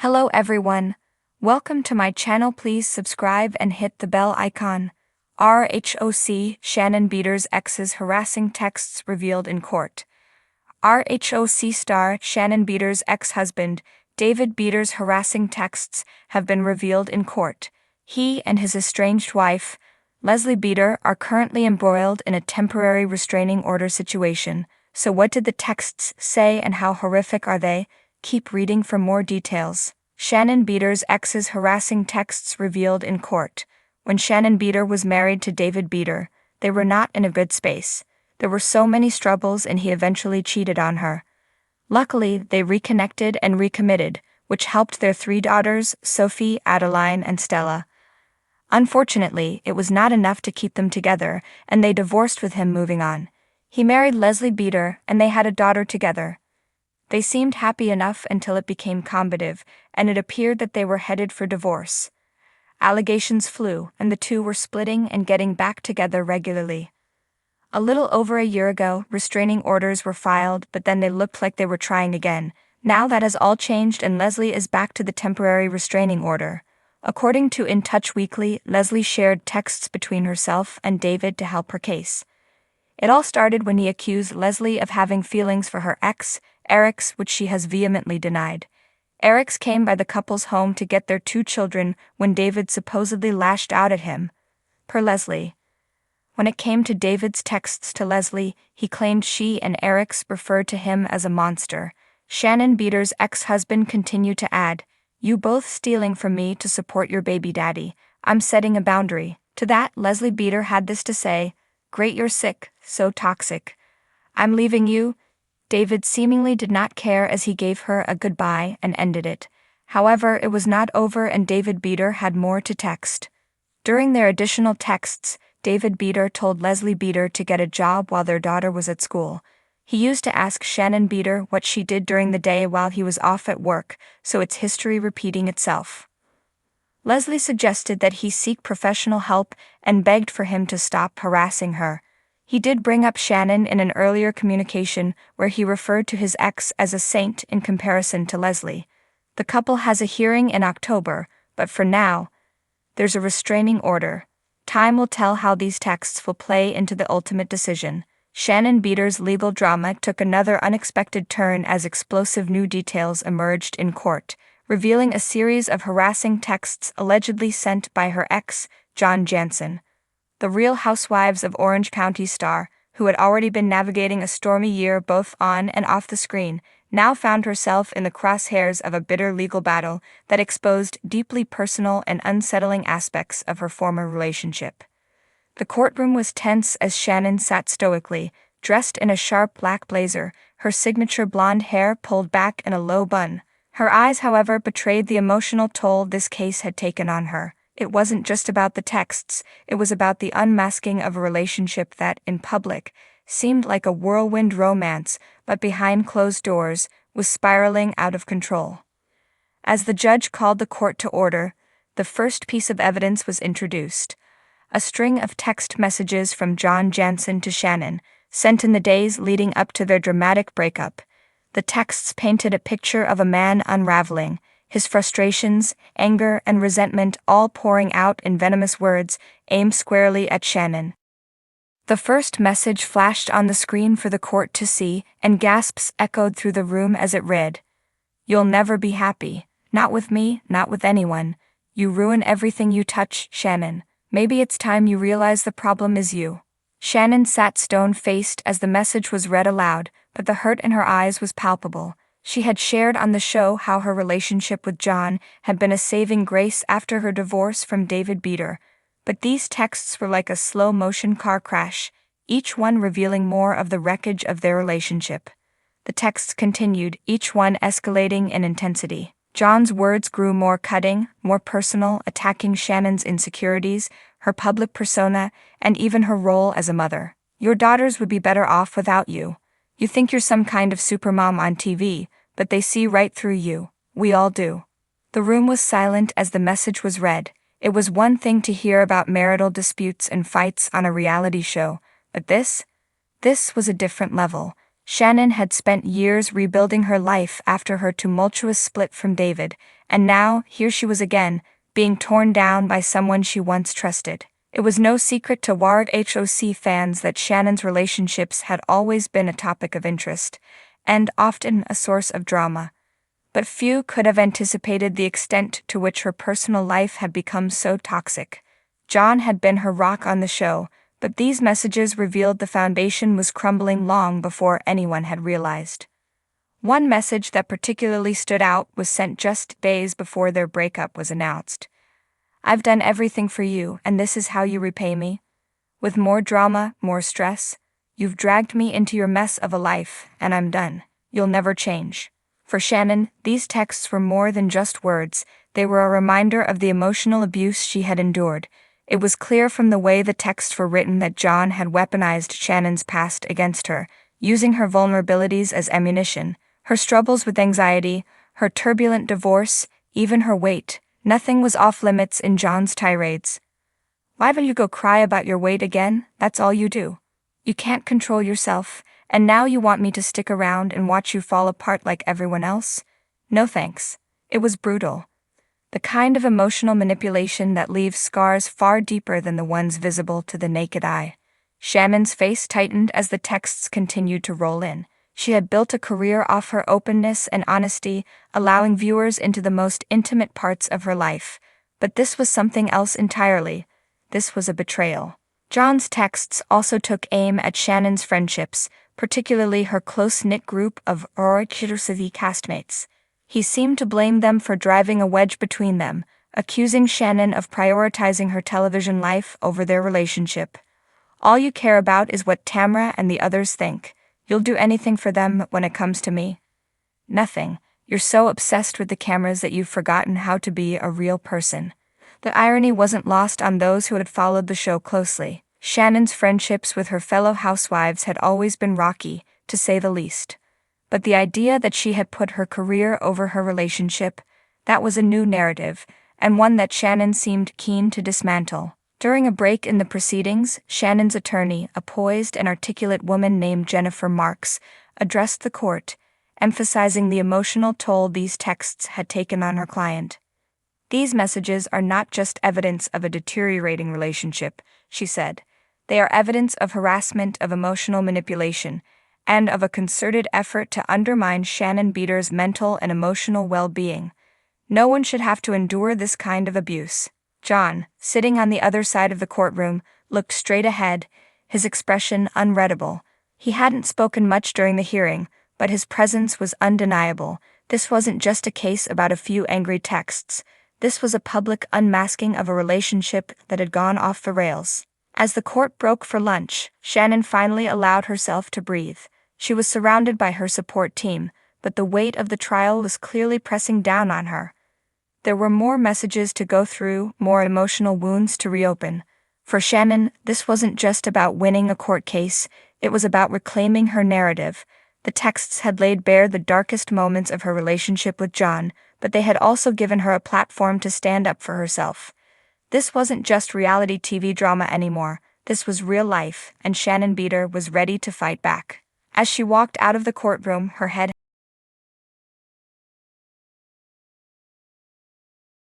Hello everyone. Welcome to my channel. Please subscribe and hit the bell icon. RHOC Shannon Beador's ex's harassing texts revealed in court. RHOC star Shannon Beador's ex-husband, David Beador's harassing texts have been revealed in court. He and his estranged wife, Leslie Beador, are currently embroiled in a temporary restraining order situation. So what did the texts say and how horrific are they? Keep reading for more details. Shannon Beador's ex's harassing texts revealed in court. When Shannon Beador was married to David Beador, they were not in a good space. There were so many struggles and he eventually cheated on her. Luckily, they reconnected and recommitted, which helped their 3 daughters, Sophie, Adeline, and Stella. Unfortunately, it was not enough to keep them together, and they divorced with him moving on. He married Leslie Beador, and they had a daughter together. They seemed happy enough until it became combative, and it appeared that they were headed for divorce. Allegations flew, and the two were splitting and getting back together regularly. A little over a year ago, restraining orders were filed, but then they looked like they were trying again. Now that has all changed and Leslie is back to the temporary restraining order. According to In Touch Weekly, Leslie shared texts between herself and David to help her case. It all started when he accused Leslie of having feelings for her ex, Eric's, which she has vehemently denied. Eric's came by the couple's home to get their 2 children when David supposedly lashed out at him. Per Leslie. When it came to David's texts to Leslie, he claimed she and Eric's referred to him as a monster. Shannon Beador's ex-husband continued to add, "You both stealing from me to support your baby daddy. I'm setting a boundary." To that, Leslie Beador had this to say, "Great, you're sick, so toxic. I'm leaving you." David seemingly did not care as he gave her a goodbye and ended it. However, it was not over and David Beador had more to text. During their additional texts, David Beador told Leslie Beador to get a job while their daughter was at school. He used to ask Shannon Beador what she did during the day while he was off at work, so it's history repeating itself. Leslie suggested that he seek professional help and begged for him to stop harassing her. He did bring up Shannon in an earlier communication where he referred to his ex as a saint in comparison to Leslie. The couple has a hearing in October, but for now, there's a restraining order. Time will tell how these texts will play into the ultimate decision. Shannon Beador's legal drama took another unexpected turn as explosive new details emerged in court, revealing a series of harassing texts allegedly sent by her ex, John Jansen. The Real Housewives of Orange County star, who had already been navigating a stormy year both on and off the screen, now found herself in the crosshairs of a bitter legal battle that exposed deeply personal and unsettling aspects of her former relationship. The courtroom was tense as Shannon sat stoically, dressed in a sharp black blazer, her signature blonde hair pulled back in a low bun. Her eyes, however, betrayed the emotional toll this case had taken on her. It wasn't just about the texts, it was about the unmasking of a relationship that, in public, seemed like a whirlwind romance, but behind closed doors, was spiraling out of control. As the judge called the court to order, the first piece of evidence was introduced. A string of text messages from John Jansen to Shannon, sent in the days leading up to their dramatic breakup. The texts painted a picture of a man unraveling, his frustrations, anger, and resentment all pouring out in venomous words aimed squarely at Shannon. The first message flashed on the screen for the court to see, and gasps echoed through the room as it read, "You'll never be happy. Not with me, not with anyone. You ruin everything you touch, Shannon. Maybe it's time you realize the problem is you." Shannon sat stone-faced as the message was read aloud, but the hurt in her eyes was palpable. She had shared on the show how her relationship with John had been a saving grace after her divorce from David Beador, but these texts were like a slow-motion car crash, each one revealing more of the wreckage of their relationship. The texts continued, each one escalating in intensity. John's words grew more cutting, more personal, attacking Shannon's insecurities, her public persona, and even her role as a mother. "Your daughters would be better off without you. You think you're some kind of supermom on TV, but they see right through you. We all do." The room was silent as the message was read. It was one thing to hear about marital disputes and fights on a reality show, but this was a different level. Shannon had spent years rebuilding her life after her tumultuous split from David, and now, here she was again, being torn down by someone she once trusted. It was no secret to Housewives fans that Shannon's relationships had always been a topic of interest, and often a source of drama. But few could have anticipated the extent to which her personal life had become so toxic. John had been her rock on the show, but these messages revealed the foundation was crumbling long before anyone had realized. One message that particularly stood out was sent just days before their breakup was announced. "I've done everything for you, and this is how you repay me. With more drama, more stress. You've dragged me into your mess of a life, and I'm done. You'll never change." For Shannon, these texts were more than just words, they were a reminder of the emotional abuse she had endured. It was clear from the way the texts were written that John had weaponized Shannon's past against her, using her vulnerabilities as ammunition. Her struggles with anxiety, her turbulent divorce, even her weight. Nothing was off limits in John's tirades. "Why will you go cry about your weight again? That's all you do. You can't control yourself, and now you want me to stick around and watch you fall apart like everyone else? No thanks." It was brutal. The kind of emotional manipulation that leaves scars far deeper than the ones visible to the naked eye. Shannon's face tightened as the texts continued to roll in. She had built a career off her openness and honesty, allowing viewers into the most intimate parts of her life. But this was something else entirely. This was a betrayal. John's texts also took aim at Shannon's friendships, particularly her close-knit group of Harassing castmates. He seemed to blame them for driving a wedge between them, accusing Shannon of prioritizing her television life over their relationship. "All you care about is what Tamra and the others think. You'll do anything for them when it comes to me?" "Nothing. You're so obsessed with the cameras that you've forgotten how to be a real person." The irony wasn't lost on those who had followed the show closely. Shannon's friendships with her fellow housewives had always been rocky, to say the least. But the idea that she had put her career over her relationship, that was a new narrative, and one that Shannon seemed keen to dismantle. During a break in the proceedings, Shannon's attorney, a poised and articulate woman named Jennifer Marks, addressed the court, emphasizing the emotional toll these texts had taken on her client. "These messages are not just evidence of a deteriorating relationship," she said. "They are evidence of harassment, of emotional manipulation, and of a concerted effort to undermine Shannon Beador's mental and emotional well-being. No one should have to endure this kind of abuse." John, sitting on the other side of the courtroom, looked straight ahead, his expression unreadable. He hadn't spoken much during the hearing, but his presence was undeniable. This wasn't just a case about a few angry texts. This was a public unmasking of a relationship that had gone off the rails. As the court broke for lunch, Shannon finally allowed herself to breathe. She was surrounded by her support team, but the weight of the trial was clearly pressing down on her. There were more messages to go through, more emotional wounds to reopen. For Shannon, this wasn't just about winning a court case, it was about reclaiming her narrative. The texts had laid bare the darkest moments of her relationship with John, but they had also given her a platform to stand up for herself. This wasn't just reality TV drama anymore, this was real life, and Shannon Beador was ready to fight back. As she walked out of the courtroom, her head